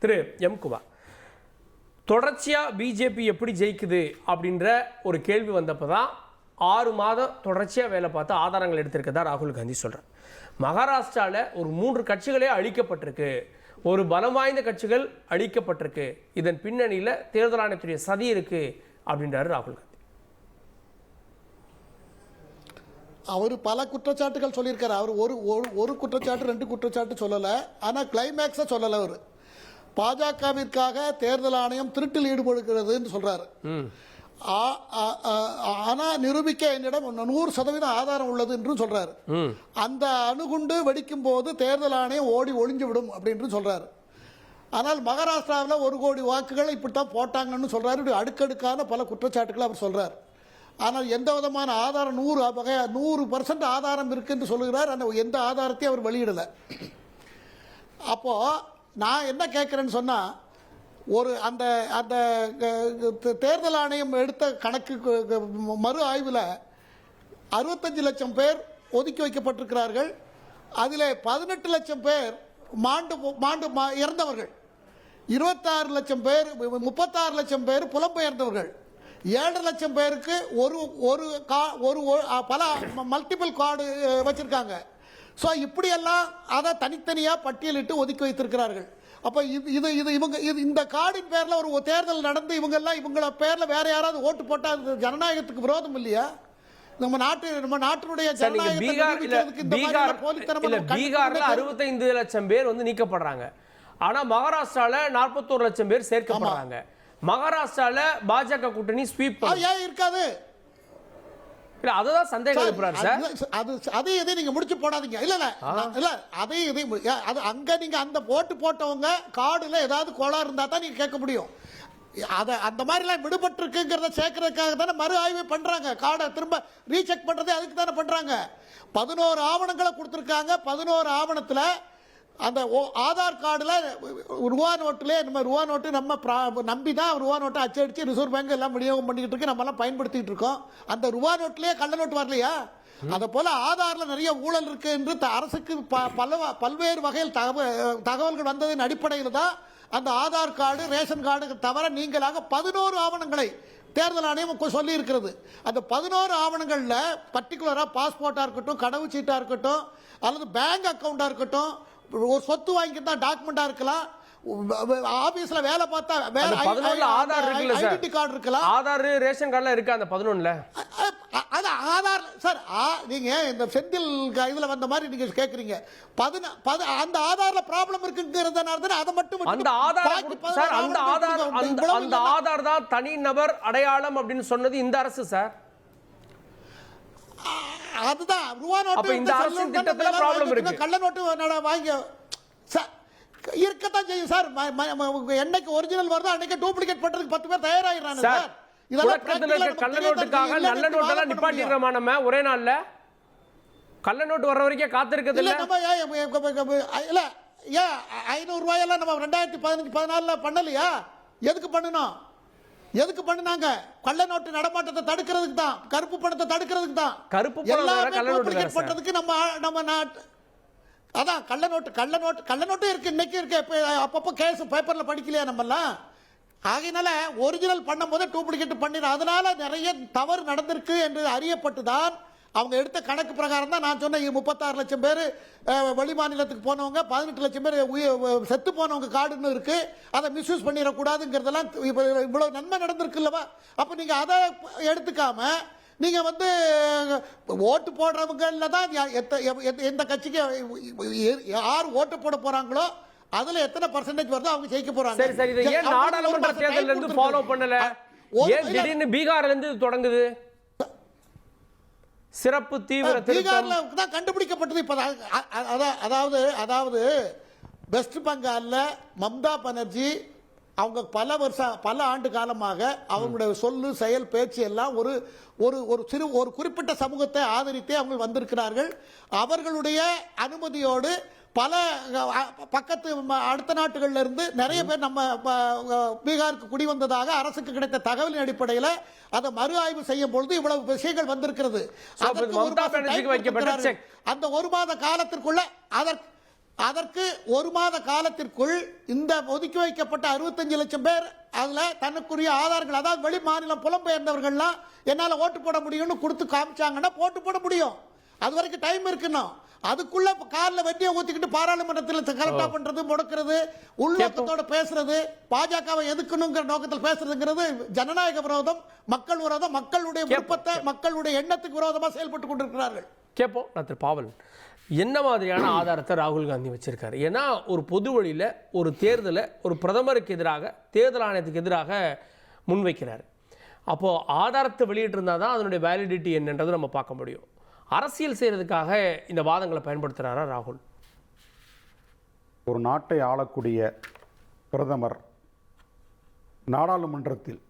திரு M Kumar, தொடர்ச்சியாக BJP எப்படி ஜெயிக்குது அப்படின்ற ஒரு கேள்வி வந்தப்போ தான் 6 மாதம் தொடர்ச்சியாக வேலை பார்த்து ஆதாரங்கள் எடுத்திருக்கதா ராகுல் காந்தி சொல்கிறார். மகாராஷ்டிராவில் ஒரு 3 கட்சிகளே அழிக்கப்பட்டிருக்கு, ஒரு பலம் வாய்ந்த கட்சிகள் அழிக்கப்பட்டிருக்கு, இதன் பின்னணியில் தேர்தல் ஆணையத்துடைய சதி இருக்கு அப்படின்றாரு ராகுல் காந்தி. அவர் பல குற்றச்சாட்டுகள் சொல்லியிருக்காரு. அவர் ஒரு குற்றச்சாட்டு 2 குற்றச்சாட்டு சொல்லலை, ஆனால் கிளைமேக்ஸை சொல்லலை. அவர் பாஜகவிற்காக தேர்தல் ஆணையம் திருட்டில் ஈடுபடுகிறதுன்னு சொல்றாரு. ஆனா நிரூபிக்க என்னிடம் 100% ஆதாரம் உள்ளது என்று சொல்றாரு. அந்த அணுகுண்டு வெடிக்கும் போது தேர்தல் ஆணையம் ஓடி ஒளிஞ்சு விடும் அப்படின்னு சொல்றாரு. ஆனால் மகாராஷ்டிராவில் 1 கோடி வாக்குகள் இப்படித்தான் போட்டாங்கன்னு சொல்றாரு. அடுக்கடுக்கான பல குற்றச்சாட்டுகள் அவர் சொல்றார். ஆனால் எந்த விதமான ஆதாரம் 100% ஆதாரம் இருக்குன்னு சொல்லுகிறார். ஆனால் எந்த ஆதாரத்தையும் அவர் வெளியிடலை. அப்போ நான் என்ன கேட்குறேன்னு சொன்னால், ஒரு அந்த அந்த தேர்தல் ஆணையம் எடுத்த கணக்கு மறு ஆய்வில் 65 லட்சம் பேர் ஒதுக்கி வைக்கப்பட்டிருக்கிறார்கள். அதில் 18 லட்சம் பேர் மாண்டு இறந்தவர்கள், 26 லட்சம் பேர் 36 லட்சம் பேர் புலம்பெயர்ந்தவர்கள், 7 லட்சம் பேருக்கு ஒரு பல மல்டிபிள் கார்டு வச்சுருக்காங்க. ஸோ இப்படியெல்லாம் அதை தனித்தனியாக பட்டியலிட்டு ஒதுக்கி வைத்திருக்கிறார்கள். அப்போ இந்த கார்டின் பேரில் ஒரு தேர்தல் நடந்து இவங்கள பேரில் வேற யாராவது ஓட்டு போட்டால் ஜனநாயகத்துக்கு விரோதம் இல்லையா? நம்ம நாட்டினுடைய பீகார்ல 65 லட்சம் பேர் வந்து நீக்கப்படுறாங்க. ஆனா மகாராஷ்டிரால 41 லட்சம் பேர் சேர்க்கப்படுறாங்க. மகாராஷ்டிரால பாஜக கூட்டணி ஸ்வீப் ஏன் இருக்காது? இல்ல அதுதான் சந்தேகம் எழுப்புறாரு சார். அதே இதை நீங்க முடிச்சு போடாதீங்க. இல்ல அதே இதை அது அங்க நீங்க அந்த ஓட்டு போட்டவங்க கார்டுல ஏதாவது கோளாறு இருந்தா தான் நீங்க கேட்க முடியும். அந்த மாதிரி எல்லாம் விடுபட்டு இருக்குங்கிறத சேர்க்கறதுக்காக தானே மறு ஆய்வு பண்றாங்க. கார்டை திரும்ப ரீசெக் பண்றதே அதுக்கு தானே பண்றாங்க. 11 ஆவணங்களை கொடுத்துருக்காங்க. 11 ஆவணத்துல அந்த ஆதார் கார்டில் ரூபா நோட்டுலேயே நம்ம ரூபா நோட்டு நம்ம நம்பி தான் ரூபா நோட்டை அச்சடித்து ரிசர்வ் பேங்க் எல்லாம் விநியோகம் பண்ணிக்கிட்டு இருக்கு, நம்மலாம் பயன்படுத்திக்கிட்டு இருக்கோம். அந்த ரூபா நோட்லேயே கள்ள நோட்டு வரலையா? அதை போல் ஆதாரில் நிறைய ஊழல் இருக்குது என்று அரசுக்கு பல்வேறு வகையில் தகவல்கள் வந்ததின் அடிப்படையில் தான் அந்த ஆதார் கார்டு ரேஷன் கார்டு தவிர நீங்களாக 11 ஆவணங்களை தேர்தல் ஆணையம் சொல்லி இருக்கிறது. அந்த 11 ஆவணங்களில் பர்டிகுலராக பாஸ்போர்ட்டாக இருக்கட்டும், கடவுச்சீட்டாக இருக்கட்டும், அல்லது பேங்க் அக்கௌண்ட்டாக இருக்கட்டும், ஒரு சொத்து வாங்கிட்டு தான் டாக்குமெண்டா இருக்கலாம், ஆபீஸ்ல வேலை பார்த்தா ஆதார் ஐடென்டி கார்டு இருக்கலாம், ஆதார் ரேஷன் கார்டுல இருக்கு. அந்த 11ல அது ஆதார் சார். நீங்க இந்த செந்தில் இதுல வந்த மாதிரி நீங்க கேக்குறீங்க. அந்த ஆதார்ல ப்ராப்ளம் இருக்குங்கிறதுனால அதை மட்டும் அந்த ஆதார் தான் தனி நபர் அடையாளம் அப்படின்னு சொன்னது இந்த அரசு சார். அதுதான் ரூபா நோட்டு. இந்த அரசின் திட்டத்துல ப்ராப்ளம் இருக்கு. கள்ள நோட்டு வாங்கி இருக்கத்தான் செய்யும் சார். என்னைக்கு ஒரிஜினல் வருதோ அன்னைக்கு டூப்ளிகேட் பண்றதுக்கு 10 பேர் தயாராகிறாங்க சார். இதெல்லாம் கள்ள நோட்டுக்காக நல்ல நோட்டெல்லாம் நிப்பாட்டிடுறோமா நம்ம ஒரே நாள்ல? கள்ள நோட்டு வர்ற வரைக்கும் காத்திருக்கிறது இல்ல. இல்ல ஏன் 500 ரூபாயெல்லாம் நம்ம 2015-14 பண்ணலையா? எதுக்கு பண்ணணும்? எதுக்கு பண்ணுனாங்க? கள்ள நோட்டு நடமாட்டத்தை தடுக்கிறதுக்கு தான், கருப்பு பணத்தை தடுக்கிறதுக்கு தான். கருப்பு பணம் பண்றதுக்கு நம்ம நாட்டு அதான் கள்ள நோட்டு இருக்கு, இன்னைக்கு இருக்கு. அப்பப்போ கேஸ் பேப்பர்ல படிக்கலையா நம்மலாம்? ஆகையினால ஒரிஜினல் பண்ணும் போது டூப்ளிகேட் பண்ணிடும். அதனால நிறைய தவறு நடந்திருக்கு என்று அறியப்பட்டுதான் அவங்க எடுத்த கணக்கு பிரகாரம் தான் நான் சொன்ன 36 லட்சம் பேர் வெளி மாநிலத்துக்கு போனவங்க, 18 லட்சம் பேர் செத்து போனவங்க கார்டுன்னு இருக்கு. அதை மிஸ்யூஸ் பண்ணிடக்கூடாதுங்கிறதெல்லாம் இவ்வளவு நன்மை நடந்திருக்குல்லவா? அப்ப நீங்க அதை எடுத்துக்காம நீங்க வந்து ஓட்டு போடுறவங்கல தான் எந்த கட்சிக்கு யார் ஓட்டு போட போறாங்களோ அதுல எத்தனை பர்சன்டேஜ் வருதோ அவங்க ஜெயிக்க போறாங்க. சரி சரி, இதை ஏன் நாடாளுமன்ற தேர்தல்ல இருந்து ஃபாலோ பண்ணல? ஏன் திடீர்னு பீகார்ல இருந்து தொடங்குது சிறப்பு தீவிர பீகார்ல தான் கண்டுபிடிக்கப்பட்டது. இப்ப அதாவது வெஸ்ட் பெங்கால்ல மம்தா பானர்ஜி அவங்க பல ஆண்டு காலமாக அவங்களுடைய சொல்லு செயல் பேச்சு எல்லாம் ஒரு குறிப்பிட்ட சமூகத்தை ஆதரித்தே அவங்க வந்திருக்கிறார்கள். அவர்களுடைய அனுமதியோடு பல பக்கத்து அடுத்த நாட்டுகள்ல இருந்து நிறைய பேர் நம்ம பீகாருக்கு குடி வந்ததாக அரசுக்கு கிடைத்த தகவலின் அடிப்படையில் அதை மறு ஆய்வு செய்யும் பொழுது இவ்வளவு விஷயங்கள் வந்திருக்கிறது. அந்த 1 மாத காலத்திற்குள்ள அதற்கு ஒரு மாத காலத்திற்குள் இந்த ஒதுக்கி வைக்கப்பட்ட 65 லட்சம் பேர் அதில் தனக்குரிய ஆதாரங்கள், அதாவது வெளி மாநிலம் புலம்பெயர்ந்தவர்கள்லாம் என்னால் ஓட்டு போட முடியும்னு கொடுத்து காமிச்சாங்கன்னா போட்டு போட முடியும். அது வரைக்கும் டைம் இருக்குன்னா அதுக்குள்ள காலில் வெட்டியை ஊற்றிக்கிட்டு பாராளுமன்றத்தில் கலெக்டா பண்றது, முடக்கிறது, உள்நோக்கத்தோட பேசுறது, பாஜகவை எதுக்கணுங்கிற நோக்கத்தில் பேசுறதுங்கிறது ஜனநாயக விரோதம், மக்கள் விரோதம், மக்களுடைய விருப்பத்தை, மக்களுடைய எண்ணத்துக்கு விரோதமாக செயல்பட்டு கொண்டிருக்கிறார்கள். கேட்போம். டாக்டர் பாவல், என்ன மாதிரியான ஆதாரத்தை ராகுல் காந்தி வச்சிருக்காரு? ஏன்னா ஒரு பொது வழியில் ஒரு தேர்தலை ஒரு பிரதமருக்கு எதிராக, தேர்தல் ஆணையத்துக்கு எதிராக முன்வைக்கிறார். அப்போது ஆதாரத்தை வெளியிட்டிருந்தால் தான் அதனுடைய வேலிடிட்டி என்னன்றது நம்ம பார்க்க முடியும். அரசியல் செய்கிறதுக்காக இந்த வாதங்களை பயன்படுத்துகிறாரா ராகுல்? ஒரு நாட்டை ஆளக்கூடிய பிரதமர் நாடாளுமன்றத்தில்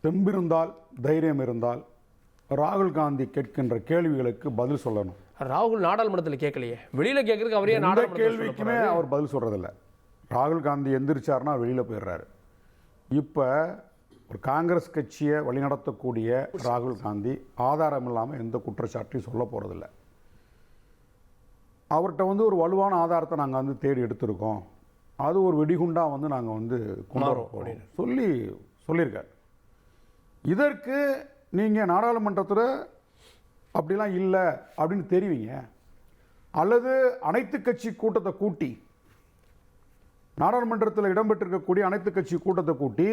தெம்பிருந்தால், தைரியம் இருந்தால் ராகுல் காந்தி கேட்கின்ற கேள்விகளுக்கு பதில் சொல்லணும். ராகுல் நாடாளுமன்றத்தில் கேட்கலையே, வெளியில் கேட்கறதுக்கு அவரே எந்த கேள்விக்குமே அவர் பதில் சொல்றதில்ல. ராகுல் காந்தி எந்திரிச்சார்னா வெளியில் போயிடுறாரு. இப்போ ஒரு காங்கிரஸ் கட்சியை வழிநடத்தக்கூடிய ராகுல் காந்தி ஆதாரம் இல்லாமல் எந்த குற்றச்சாட்டையும் சொல்ல போகிறதில்ல. அவர்கிட்ட ஒரு வலுவான ஆதாரத்தை நாங்கள் தேடி எடுத்திருக்கோம், அது ஒரு வெடிகுண்டாக நாங்கள் கொண்டு வரோம் சொல்லியிருக்கார். இதற்கு நீங்கள் நாடாளுமன்றத்தில் அப்படிலாம் இல்லை அப்படின்னு தெரிவிங்க, அல்லது அனைத்து கட்சி கூட்டத்தை கூட்டி, நாடாளுமன்றத்தில் இடம்பெற்றிருக்கக்கூடிய அனைத்து கட்சி கூட்டத்தை கூட்டி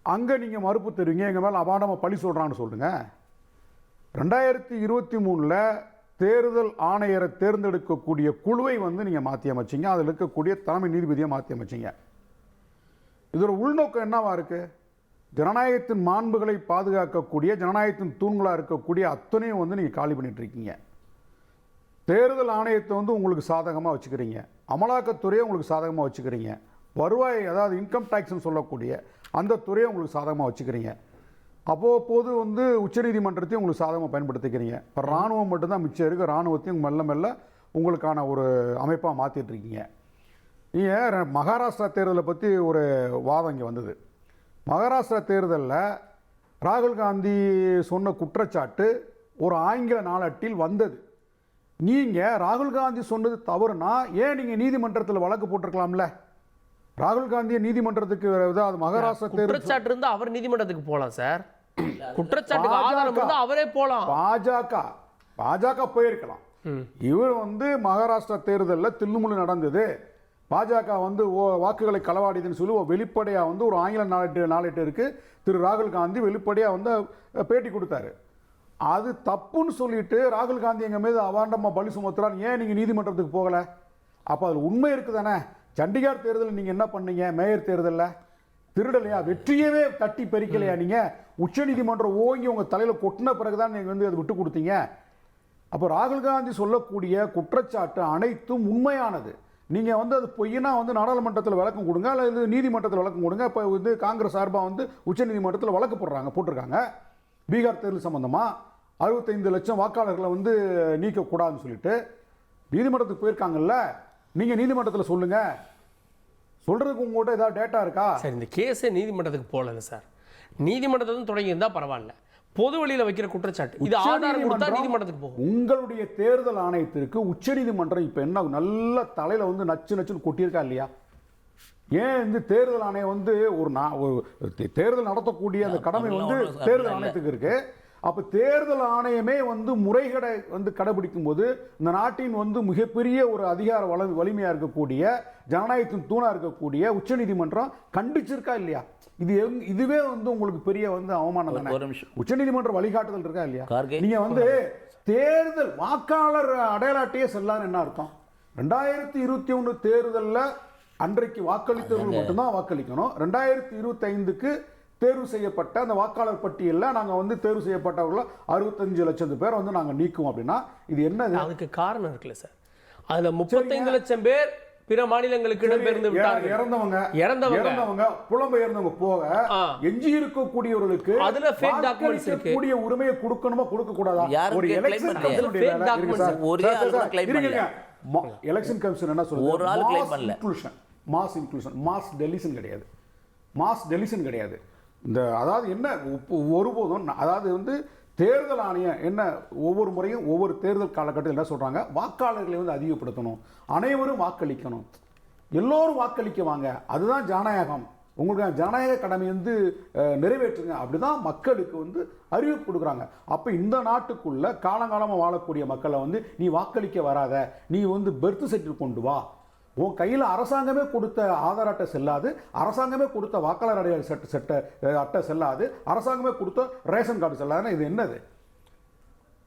அங்கே நீங்கள் மறுப்பு தெரிவிங்க, எங்கள் மேலே அபாண்டமாக பழி சொல்கிறான்னு சொல்லுங்கள். 2023 தேர்தல் ஆணையரை தேர்ந்தெடுக்கக்கூடிய குழுவை நீங்கள் மாற்றி அமைச்சிங்க, அதில் இருக்கக்கூடிய தலைமை நீதிபதியை மாற்றி அமைச்சிங்க. இதோட உள்நோக்கம் என்னவா இருக்குது? ஜனநாயகத்தின் மாண்புகளை பாதுகாக்கக்கூடிய, ஜனநாயகத்தின் தூண்களாக இருக்கக்கூடிய அத்தனையும் நீங்கள் காலி பண்ணிட்டு இருக்கீங்க. தேர்தல் ஆணையத்தை உங்களுக்கு சாதகமாக வச்சுக்கிறீங்க, அமலாக்கத்துறையை உங்களுக்கு சாதகமாக வச்சுக்கிறீங்க, வருவாய் அதாவது இன்கம் டேக்ஸ்னு சொல்லக்கூடிய அந்த துறையை உங்களுக்கு சாதகமாக வச்சுக்கிறீங்க. அப்போது உச்சநீதிமன்றத்தையும் உங்களுக்கு சாதகமாக பயன்படுத்திக்கிறீங்க. இப்போ இராணுவம் மட்டும்தான் மிச்சம் இருக்குது, இராணுவத்தையும் மெல்ல மெல்ல உங்களுக்கான ஒரு அமைப்பாக மாற்றிட்டு இருக்கீங்க. நீங்கள் மகாராஷ்டிரா தேர்தலை பற்றி ஒரு வாதம் இங்கே வந்தது. மகாராஷ்டிரா தேர்தலில் ராகுல் காந்தி சொன்ன குற்றச்சாட்டு ஒரு ஆங்கில நாளேட்டில் வந்தது. நீங்கள் ராகுல் காந்தி சொன்னது தவறுனா ஏன் நீங்கள் நீதிமன்றத்தில் வழக்கு போட்டிருக்கலாம்ல? ராகுல் காந்தியை நீதிமன்றத்துக்கு மகாராஷ்டிரா குற்றச்சாட்டு இருந்தால் அவர் நீதிமன்றத்துக்கு போகலாம் சார். குற்றச்சாட்டுக்கு ஆதாரம் இருந்தால் அவரே போகலாம். பாஜக போயிருக்கலாம். இவர் மகாராஷ்டிரா தேர்தலில் தில்லுமுள்ளு நடந்தது, பாஜக வாக்குகளை களவாடிதுன்னு சொல்லி வெளிப்படையாக ஒரு ஆங்கில நாளேட்டிற்கு திரு ராகுல் காந்தி வெளிப்படையாக பேட்டி கொடுத்தாரு. அது தப்புன்னு சொல்லிட்டு ராகுல் காந்தி எங்கள் மீது அவாண்டமாக பலி சுமத்துறான்னு ஏன் நீங்கள் நீதிமன்றத்துக்கு போகலை? அப்போ அதில் உண்மை இருக்குதானே? சண்டிகார் தேர்தலில் நீங்கள் என்ன பண்ணீங்க? மேயர் தேர்தலில் திருடலையா? வெற்றியவே தட்டி பறிக்கலையா? நீங்கள் உச்சநீதிமன்றம் ஓங்கி உங்கள் தலையில் கொட்டின பிறகுதான் நீங்கள் அதை விட்டு கொடுத்தீங்க. அப்போ ராகுல் காந்தி சொல்லக்கூடிய குற்றச்சாட்டு அனைத்தும் உண்மையானது. நீங்கள் அது பொய்னா நாடாளுமன்றத்தில் விளக்கம் கொடுங்க, அல்லது நீதிமன்றத்தில் விளக்கம் கொடுங்க. இப்போ காங்கிரஸ் சார்பாக உச்சநீதிமன்றத்தில் வழக்கு போட்டிருக்காங்க. பீகார் தேர்தல் சம்பந்தமாக 65 லட்சம் வாக்காளர்களை நீக்கக்கூடாதுன்னு சொல்லிட்டு நீதிமன்றத்துக்கு போயிருக்காங்கல்ல. நீங்கள் நீதிமன்றத்தில் சொல்லுங்கள், சொல்கிறதுக்கு உங்கள்கிட்ட ஏதாவது டேட்டா இருக்கா? சார், இந்த கேஸை நீதிமன்றத்துக்கு போகல சார். நீதிமன்றத்தில் தொடங்கி இருந்தால் பரவாயில்ல, பொது வழியில் வைக்கிற குற்றச்சாட்டு இது ஆதாரம் கொடுத்தா நீதிமன்றத்துக்கு போகும். உங்களுடைய தேர்தல் ஆணையத்திற்கு உச்சநீதிமன்றம் இப்போ என்ன நல்ல தலையில் நச்சுன்னு கொட்டியிருக்கா இல்லையா? ஏன் தேர்தல் ஆணையம் ஒரு தேர்தல் நடத்தக்கூடிய அந்த கடமை தேர்தல் ஆணையத்துக்கு இருக்கு. அப்போ தேர்தல் ஆணையமே முறைகேடை கடைபிடிக்கும் போது இந்த நாட்டின் மிகப்பெரிய ஒரு அதிகார வலிமையாக இருக்கக்கூடிய, ஜனநாயகத்தின் தூணாக இருக்கக்கூடிய உச்சநீதிமன்றம் கண்டிச்சிருக்கா இல்லையா? இதுவே உங்களுக்கு பெரிய அவமானம் தானே. உச்சநீதிமன்ற வழிகாட்டுதல் இருக்கா இல்லையா? நீங்க தேர்தல் வாக்காளர் அடையாள அட்டையே செல்லான்னு என்ன அர்த்தம்? 2021 தேர்தலில் அன்றைக்கு வாக்களித்தவர்கள் மட்டும்தான் வாக்களிக்கணும். 2025க்கு தேர்வு செய்யப்பட்ட அந்த வாக்காளர் பட்டியலில் நாங்கள் தேர்வு செய்யப்பட்டவர்கள் 65 லட்சம் பேர் நாங்கள் நீக்குவோம் அப்படின்னா இது என்ன? அதுக்கு காரணம் இருக்குல்ல சார். அதில் 35 லட்சம் பேர் பிற மாநிலங்களுக்கு இடம்பெயர்ந்து விட்டார்கள். இறந்தவங்க புலம்பெயர்ந்தவங்க போக எஞ்சி இருக்கக்கூடியவர்களுக்கு அதுல ஃபேக் டாக்குமெண்ட்ஸ் இருக்கு. கூடிய உரிமையை கொடுக்கணுமா கொடுக்க கூடாதா? ஒரு எலெக்ஷன் கமிஷன் என்ன சொல்லுது? மாஸ் இன்க்ளூஷன், மாஸ் டெலிஷன் கிடையாது. மாஸ் டெலிஷன் கிடையாது. இந்த அதாவது என்ன ஒருபோதும் அதாவது தேர்தல் ஆணையம் என்ன ஒவ்வொரு முறையும் ஒவ்வொரு தேர்தல் காலகட்டத்தில் என்ன சொல்றாங்க, வாக்காளர்களை வந்து அதிகப்படுத்தணும், அனைவரும் வாக்களிக்கணும், எல்லோரும் வாக்களிக்க வாங்க, அதுதான் ஜனநாயகம், உங்களுக்கு ஜனநாயக கடமை வந்து நிறைவேற்றுங்க, அப்படிதான் மக்களுக்கு வந்து அறிவிப்பு கொடுக்குறாங்க. அப்போ இந்த நாட்டுக்குள்ள காலங்காலமாக வாழக்கூடிய மக்களை வந்து நீ வாக்களிக்க வராத, நீ வந்து பெர்த் சர்டிஃபிகேட் கொண்டு வா, உன் கையில் அரசாங்கமே கொடுத்த ஆதார் அட்டை செல்லாது, அரசாங்கமே கொடுத்த வாக்காளர் அடையாள அட்டை செல்லாது, அரசாங்கமே கொடுத்த ரேஷன் கார்டு செல்லாதுன்னா இது என்னது?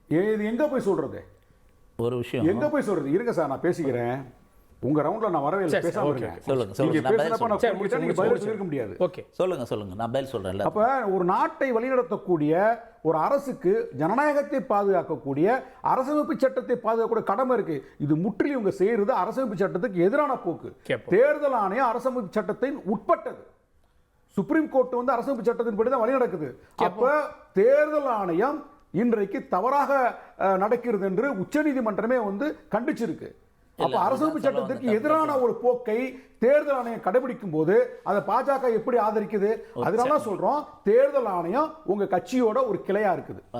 இது எங்க போய் சொல்றது? ஒரு விஷயம் எங்க போய் சொல்றது? இருங்க சார், நான் பேசிக்கிறேன். உங்க ரவுண்ட்ல நான் வரவே இல்லை, பேசாம இருக்கேன். சொல்லுங்க, நீங்க நான் பதில் பேசுறப்ப நான் குறுக்கிட்டா நீங்க பதில் சொல்லிருக்க முடியாது. ஓகே, சொல்லுங்க, நான் பதில் சொல்றேன்ல. அப்ப ஒரு நாட்டை வழிநடத்தக்கூடிய ஒரு அரசுக்கு ஜனநாயகத்தை பாதுகாக்கக்கூடிய, அரசமைப்பு சட்டத்தை பாதுகாக்கக்கூடிய கடமை இருக்கு. இது முற்றிலும் இவங்க செய்யறது அரசமைப்பு சட்டத்துக்கு எதிரான போக்கு. தேர்தல் ஆணையம் அரசமைப்பு சட்டத்தின் உட்பட்டது. சுப்ரீம் கோர்ட் வந்து அரசமைப்பு சட்டத்தின்படி தான் வழி நடக்குது. அப்ப தேர்தல் ஆணையம் இன்றைக்கு தவறாக நடக்கிறது என்று உச்சநீதிமன்றமே வந்து கண்டிச்சிருக்கு. அப்ப அரசமைப்பு சட்டத்திற்கு எதிரான ஒரு போக்கை தேர்தல் ஆணையம் கடைபிடிக்கும் போது அதை பாஜக எப்படி ஆதரிக்குது? அதனால சொல்றோம், தேர்தல் ஆணையம் உங்க கட்சியோட ஒரு கிளையா இருக்குது.